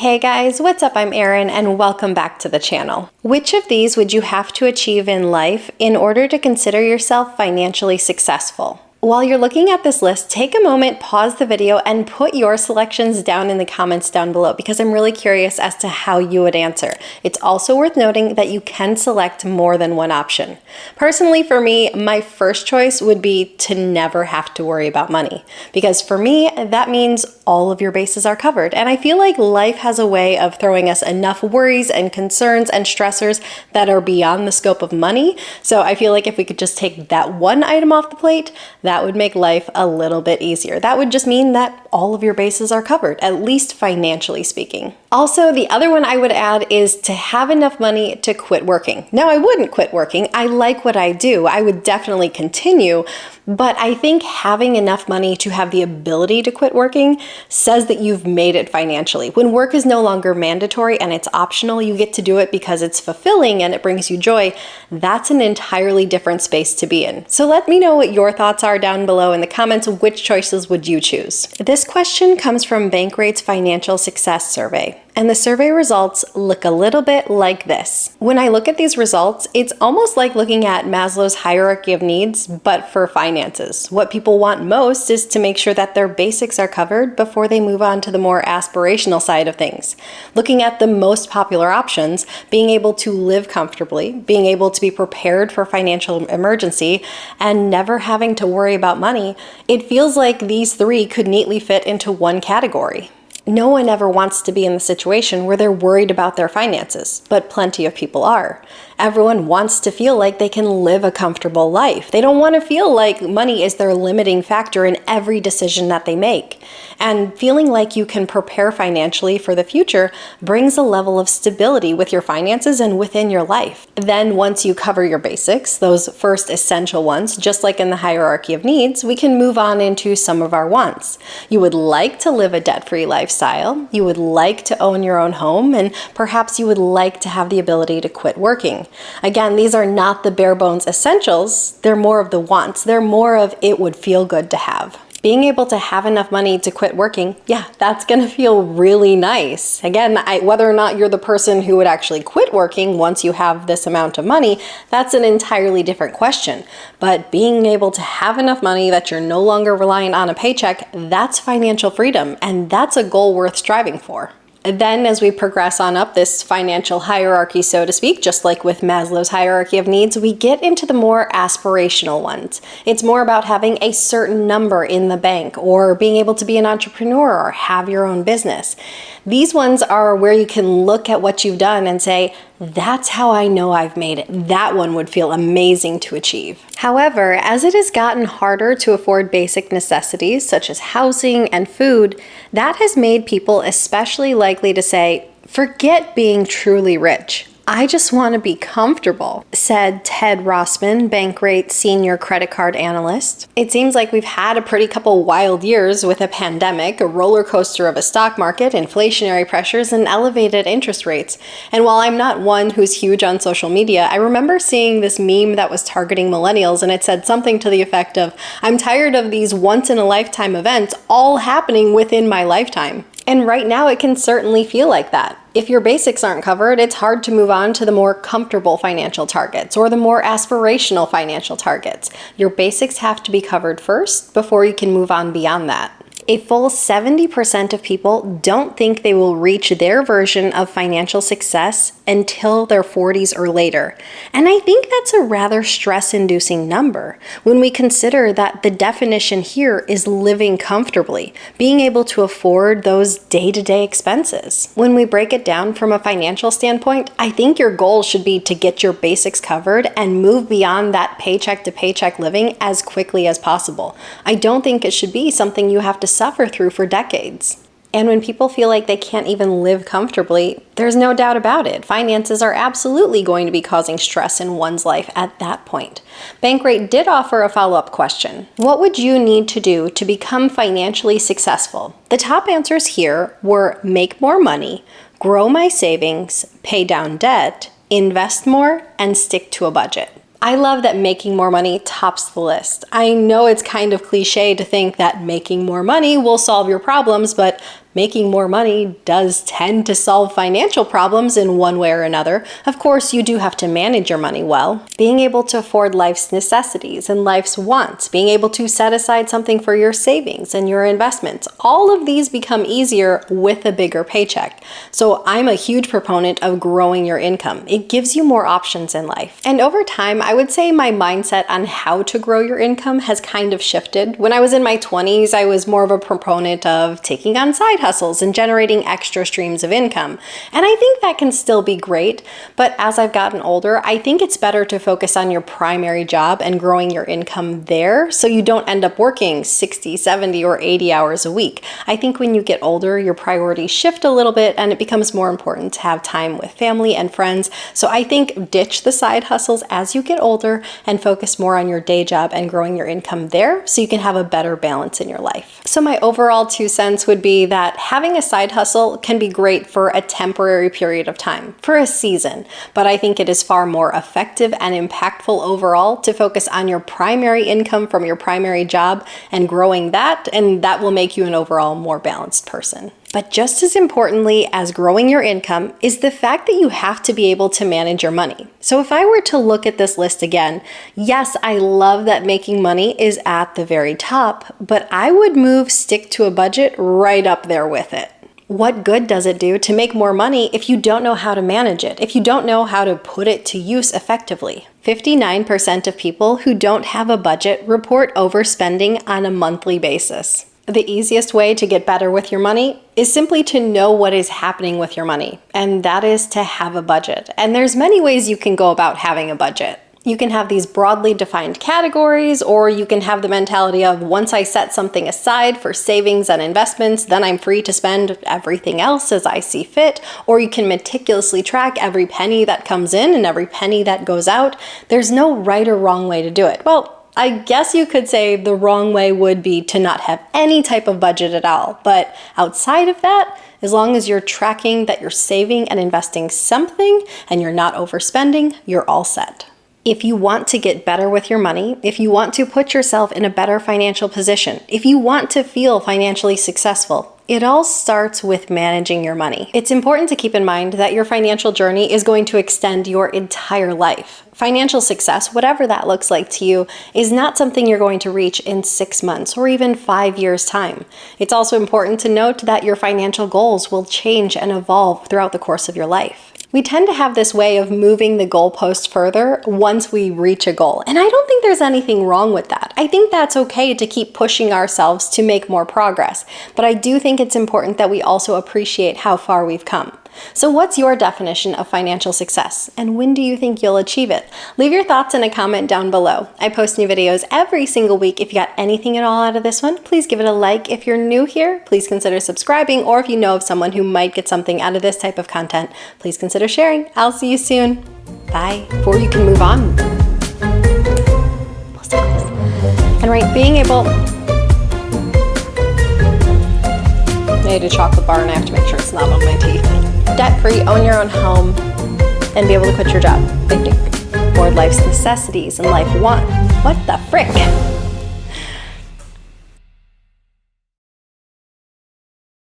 Hey guys, what's up? I'm Erin and welcome back to the channel. Which of these would you have to achieve in life in order to consider yourself financially successful? While you're looking at this list, take a moment, pause the video, and put your selections down in the comments down below because I'm really curious as to how you would answer. It's also worth noting that you can select more than one option. Personally, for me, my first choice would be to never have to worry about money because for me, that means all of your bases are covered. And I feel like life has a way of throwing us enough worries and concerns and stressors that are beyond the scope of money. So I feel like if we could just take that one item off the plate, that would make life a little bit easier. That would just mean that all of your bases are covered, at least financially speaking. Also, the other one I would add is to have enough money to quit working. Now, I wouldn't quit working. I like what I do. I would definitely continue, but I think having enough money to have the ability to quit working says that you've made it financially. When work is no longer mandatory and it's optional, you get to do it because it's fulfilling and it brings you joy. That's an entirely different space to be in. So let me know what your thoughts are down below in the comments. Which choices would you choose? This question comes from Bankrate's Financial Success Survey. And the survey results look a little bit like this. When I look at these results, it's almost like looking at Maslow's hierarchy of needs, but for finances. What people want most is to make sure that their basics are covered before they move on to the more aspirational side of things. Looking at the most popular options, being able to live comfortably, being able to be prepared for financial emergency, and never having to worry about money, it feels like these three could neatly fit into one category. No one ever wants to be in the situation where they're worried about their finances, but plenty of people are. Everyone wants to feel like they can live a comfortable life. They don't want to feel like money is their limiting factor in every decision that they make. And feeling like you can prepare financially for the future brings a level of stability with your finances and within your life. Then once you cover your basics, those first essential ones, just like in the hierarchy of needs, we can move on into some of our wants. You would like to live a debt-free lifestyle. You would like to own your own home, and perhaps you would like to have the ability to quit working. Again, these are not the bare bones essentials. They're more of the wants. They're more of it would feel good to have. Being able to have enough money to quit working, yeah, that's gonna feel really nice. Again, whether or not you're the person who would actually quit working once you have this amount of money, that's an entirely different question. But being able to have enough money that you're no longer reliant on a paycheck, that's financial freedom, and that's a goal worth striving for. Then as we progress on up this financial hierarchy, so to speak, just like with Maslow's hierarchy of needs, we get into the more aspirational ones. It's more about having a certain number in the bank or being able to be an entrepreneur or have your own business. These ones are where you can look at what you've done and say, that's how I know I've made it. That one would feel amazing to achieve. However, as it has gotten harder to afford basic necessities such as housing and food, that has made people especially likely to say, forget being truly rich. I just want to be comfortable, said Ted Rossman, Bankrate Senior Credit Card Analyst. It seems like we've had a pretty couple wild years with a pandemic, a roller coaster of a stock market, inflationary pressures, and elevated interest rates. And while I'm not one who's huge on social media, I remember seeing this meme that was targeting millennials, and it said something to the effect of, I'm tired of these once-in-a-lifetime events all happening within my lifetime. And right now it can certainly feel like that. If your basics aren't covered, it's hard to move on to the more comfortable financial targets or the more aspirational financial targets. Your basics have to be covered first before you can move on beyond that. A full 70% of people don't think they will reach their version of financial success until their 40s or later. And I think that's a rather stress-inducing number when we consider that the definition here is living comfortably, being able to afford those day-to-day expenses. When we break it down from a financial standpoint, I think your goal should be to get your basics covered and move beyond that paycheck-to-paycheck living as quickly as possible. I don't think it should be something you have to suffer through for decades. And when people feel like they can't even live comfortably, there's no doubt about it. Finances are absolutely going to be causing stress in one's life at that point. Bankrate did offer a follow-up question. What would you need to do to become financially successful? The top answers here were make more money, grow my savings, pay down debt, invest more, and stick to a budget. I love that making more money tops the list. I know it's kind of cliche to think that making more money will solve your problems, but Making more money does tend to solve financial problems in one way or another. Of course, you do have to manage your money well. Being able to afford life's necessities and life's wants, being able to set aside something for your savings and your investments, all of these become easier with a bigger paycheck. So I'm a huge proponent of growing your income. It gives you more options in life. And over time, I would say my mindset on how to grow your income has kind of shifted. When I was in my 20s, I was more of a proponent of taking on side hustles and generating extra streams of income. And I think that can still be great, but as I've gotten older, I think it's better to focus on your primary job and growing your income there so you don't end up working 60, 70, or 80 hours a week. I think when you get older, your priorities shift a little bit and it becomes more important to have time with family and friends. So I think ditch the side hustles as you get older and focus more on your day job and growing your income there so you can have a better balance in your life. So my overall 2 cents would be that having a side hustle can be great for a temporary period of time, for a season, but I think it is far more effective and impactful overall to focus on your primary income from your primary job and growing that, and that will make you an overall more balanced person. But just as importantly as growing your income is the fact that you have to be able to manage your money. So if I were to look at this list again, yes, I love that making money is at the very top, but I would move stick to a budget right up there with it. What good does it do to make more money if you don't know how to manage it, if you don't know how to put it to use effectively? 59% of people who don't have a budget report overspending on a monthly basis. The easiest way to get better with your money is simply to know what is happening with your money, and that is to have a budget. And there's many ways you can go about having a budget. You can have these broadly defined categories, or you can have the mentality of once I set something aside for savings and investments, then I'm free to spend everything else as I see fit. Or you can meticulously track every penny that comes in and every penny that goes out. There's no right or wrong way to do it. Well, I guess you could say the wrong way would be to not have any type of budget at all. But outside of that, as long as you're tracking that you're saving and investing something and you're not overspending, you're all set. If you want to get better with your money, if you want to put yourself in a better financial position, if you want to feel financially successful, it all starts with managing your money. It's important to keep in mind that your financial journey is going to extend your entire life. Financial success, whatever that looks like to you, is not something you're going to reach in 6 months or even 5 years' time. It's also important to note that your financial goals will change and evolve throughout the course of your life. We tend to have this way of moving the goalpost further once we reach a goal. And I don't think there's anything wrong with that. I think that's okay to keep pushing ourselves to make more progress. But I do think it's important that we also appreciate how far we've come. So what's your definition of financial success, and when do you think you'll achieve it? Leave your thoughts in a comment down below. I post new videos every single week. If you got anything at all out of this one, please give it a like. If you're new here, please consider subscribing, or if you know of someone who might get something out of this type of content, please consider sharing. I'll see you soon. Bye. Before you can move on. And right, being able... I ate a chocolate bar and I have to make sure it's not on my teeth. Debt-free, own your own home, and be able to quit your job. I think. Afford life's necessities and life want. What the frick?